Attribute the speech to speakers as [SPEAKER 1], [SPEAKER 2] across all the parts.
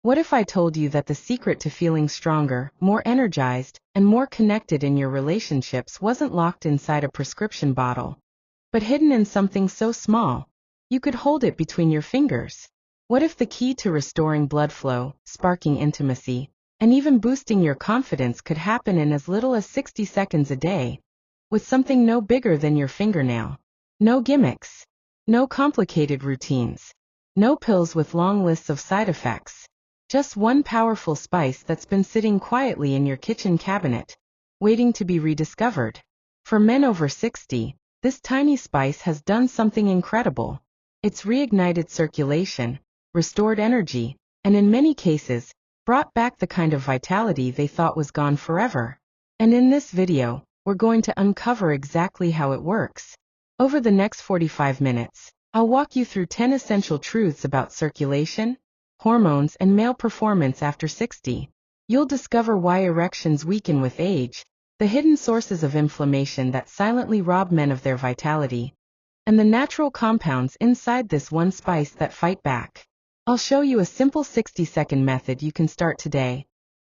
[SPEAKER 1] What if I told you that the secret to feeling stronger, more energized, and more connected in your relationships wasn't locked inside a prescription bottle, but hidden in something so small, you could hold it between your fingers? What if the key to restoring blood flow, sparking intimacy, and even boosting your confidence could happen in as little as 60 seconds a day, with something no bigger than your fingernail? No gimmicks. No complicated routines. No pills with long lists of side effects. Just one powerful spice that's been sitting quietly in your kitchen cabinet, waiting to be rediscovered. For men over 60, this tiny spice has done something incredible. It's reignited circulation, restored energy, and in many cases, brought back the kind of vitality they thought was gone forever. And in this video, we're going to uncover exactly how it works. Over the next 45 minutes, I'll walk you through 10 essential truths about circulation, hormones, and male performance after 60. You'll discover why erections weaken with age, the hidden sources of inflammation that silently rob men of their vitality, and the natural compounds inside this one spice that fight back. I'll show you a simple 60-second method you can start today,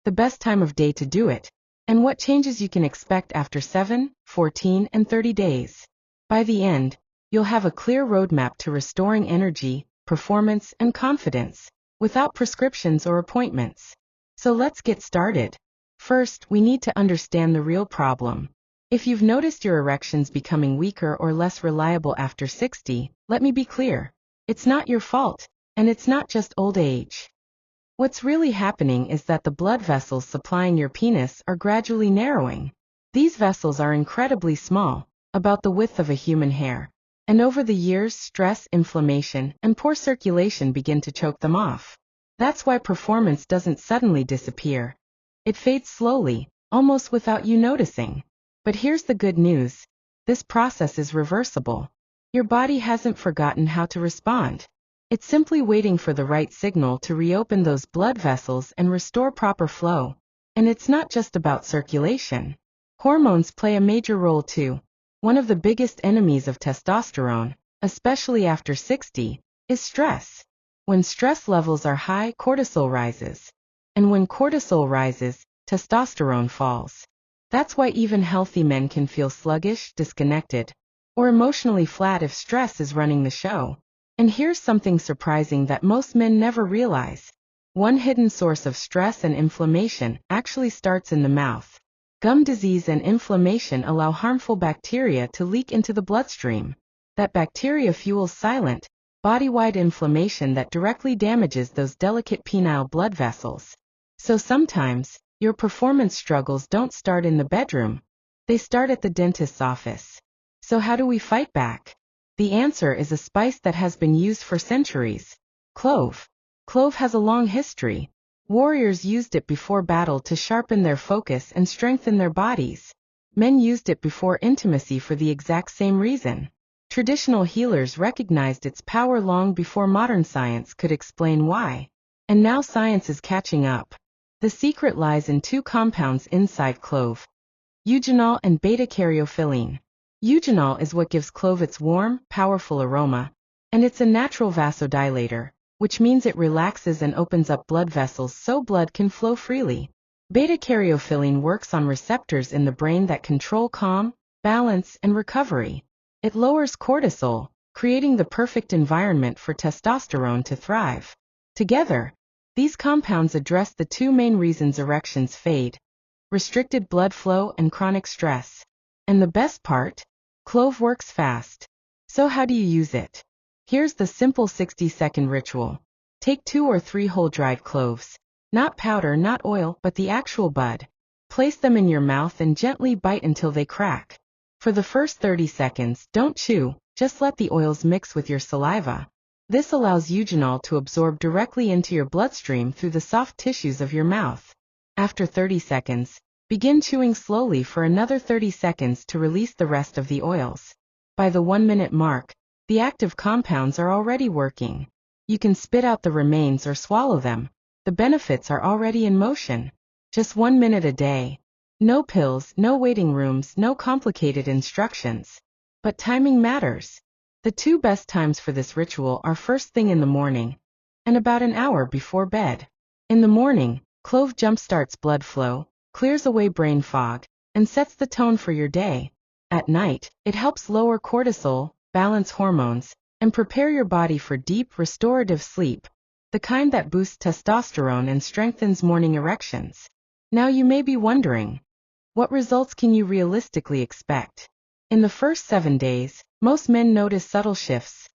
[SPEAKER 1] the best time of day to do it, and what changes you can expect after 7, 14, and 30 days. By the end, you'll have a clear roadmap to restoring energy, performance, and confidence, without prescriptions or appointments. So let's get started. First, we need to understand the real problem. If you've noticed your erections becoming weaker or less reliable after 60, let me be clear. It's not your fault, and it's not just old age. What's really happening is that the blood vessels supplying your penis are gradually narrowing. These vessels are incredibly small, about the width of a human hair, and over the years stress, inflammation, and poor circulation begin to choke them off. That's why performance doesn't suddenly disappear. It fades slowly, almost without you noticing. But here's the good news. This process is reversible. Your body hasn't forgotten how to respond. It's simply waiting for the right signal to reopen those blood vessels and restore proper flow. And it's not just about circulation. Hormones play a major role too. One of the biggest enemies of testosterone, especially after 60, is stress. When stress levels are high, cortisol rises. And when cortisol rises, testosterone falls. That's why even healthy men can feel sluggish, disconnected, or emotionally flat if stress is running the show. And here's something surprising that most men never realize. One hidden source of stress and inflammation actually starts in the mouth. Gum disease and inflammation allow harmful bacteria to leak into the bloodstream. That bacteria fuels silent, body-wide inflammation that directly damages those delicate penile blood vessels. So sometimes, your performance struggles don't start in the bedroom. They start at the dentist's office. So how do we fight back? The answer is a spice that has been used for centuries. Clove. Clove has a long history. Warriors used it before battle to sharpen their focus and strengthen their bodies. Men used it before intimacy for the exact same reason. Traditional healers recognized its power long before modern science could explain why. And now science is catching up. The secret lies in two compounds inside clove: eugenol and beta-caryophyllene. Eugenol is what gives clove its warm, powerful aroma, and it's a natural vasodilator, which means it relaxes and opens up blood vessels so blood can flow freely. Beta-caryophyllene works on receptors in the brain that control calm, balance, and recovery. It lowers cortisol, creating the perfect environment for testosterone to thrive. Together, these compounds address the two main reasons erections fade: restricted blood flow and chronic stress. And the best part? Clove works fast. So how do you use it? Here's the simple 60-second ritual. Take 2 or 3 whole dried cloves. Not powder, not oil, but the actual bud. Place them in your mouth and gently bite until they crack. For the first 30 seconds, don't chew, just let the oils mix with your saliva. This allows eugenol to absorb directly into your bloodstream through the soft tissues of your mouth. After 30 seconds, begin chewing slowly for another 30 seconds to release the rest of the oils. By the 1-minute mark, the active compounds are already working. You can spit out the remains or swallow them. The benefits are already in motion. Just 1 minute a day. No pills, no waiting rooms, no complicated instructions. But timing matters. The 2 best times for this ritual are first thing in the morning and about an hour before bed. In the morning, clove jumpstarts blood flow, clears away brain fog, and sets the tone for your day. At night, it helps lower cortisol, balance hormones, and prepare your body for deep, restorative sleep, the kind that boosts testosterone and strengthens morning erections. Now you may be wondering, what results can you realistically expect? In the first 7 days, most men notice subtle shifts.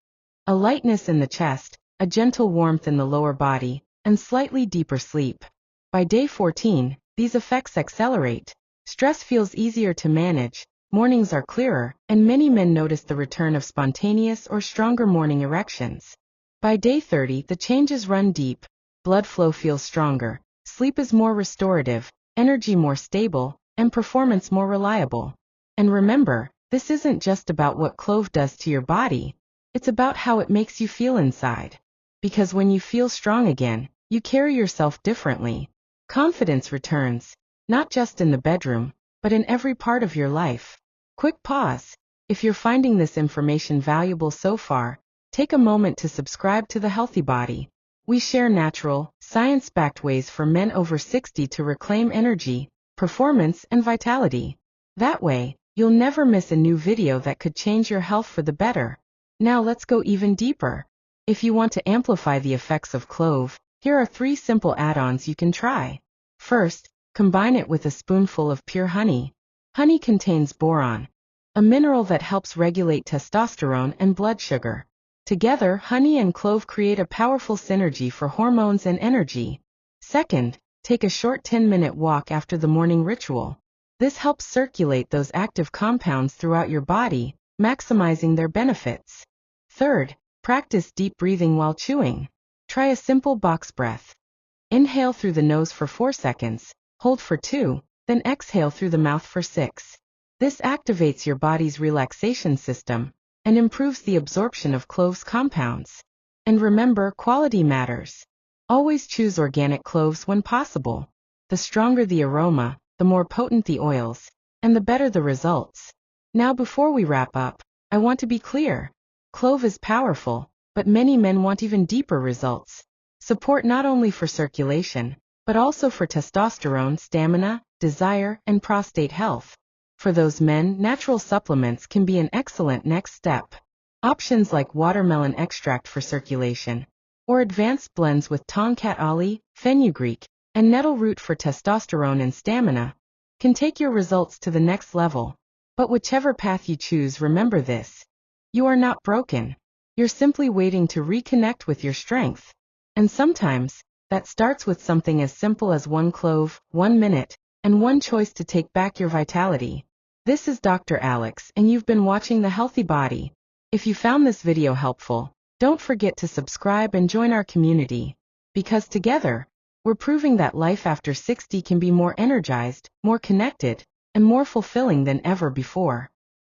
[SPEAKER 1] A lightness in the chest, a gentle warmth in the lower body, and slightly deeper sleep. By day 14, these effects accelerate. Stress feels easier to manage, mornings are clearer, and many men notice the return of spontaneous or stronger morning erections. By day 30, the changes run deep, blood flow feels stronger, sleep is more restorative, energy more stable, and performance more reliable. And remember, this isn't just about what clove does to your body, it's about how it makes you feel inside. Because when you feel strong again, you carry yourself differently. Confidence returns, not just in the bedroom, but in every part of your life. Quick pause. If you're finding this information valuable so far, take a moment to subscribe to The Healthy Body. We share natural, science-backed ways for men over 60 to reclaim energy, performance, and vitality. That way, you'll never miss a new video that could change your health for the better. Now let's go even deeper. If you want to amplify the effects of clove, here are 3 simple add-ons you can try. First, combine it with a spoonful of pure honey. Honey contains boron, a mineral that helps regulate testosterone and blood sugar. Together, honey and clove create a powerful synergy for hormones and energy. Second, take a short 10-minute walk after the morning ritual. This helps circulate those active compounds throughout your body, maximizing their benefits. Third, practice deep breathing while chewing. Try a simple box breath. Inhale through the nose for 4 seconds, hold for 2, then exhale through the mouth for 6. This activates your body's relaxation system and improves the absorption of cloves compounds. And remember, quality matters. Always choose organic cloves when possible. The stronger the aroma, the more potent the oils, and the better the results. Now before we wrap up, I want to be clear. Clove is powerful, but many men want even deeper results. Support not only for circulation, but also for testosterone, stamina, desire, and prostate health. For those men, natural supplements can be an excellent next step. Options like watermelon extract for circulation, or advanced blends with tonkat ali, fenugreek, and nettle root for testosterone and stamina, can take your results to the next level. But whichever path you choose, remember this. You are not broken. You're simply waiting to reconnect with your strength. And sometimes, that starts with something as simple as 1 clove, 1 minute, and 1 choice to take back your vitality. This is Dr. Alex, and you've been watching The Healthy Body. If you found this video helpful, don't forget to subscribe and join our community. Because together, we're proving that life after 60 can be more energized, more connected, and more fulfilling than ever before.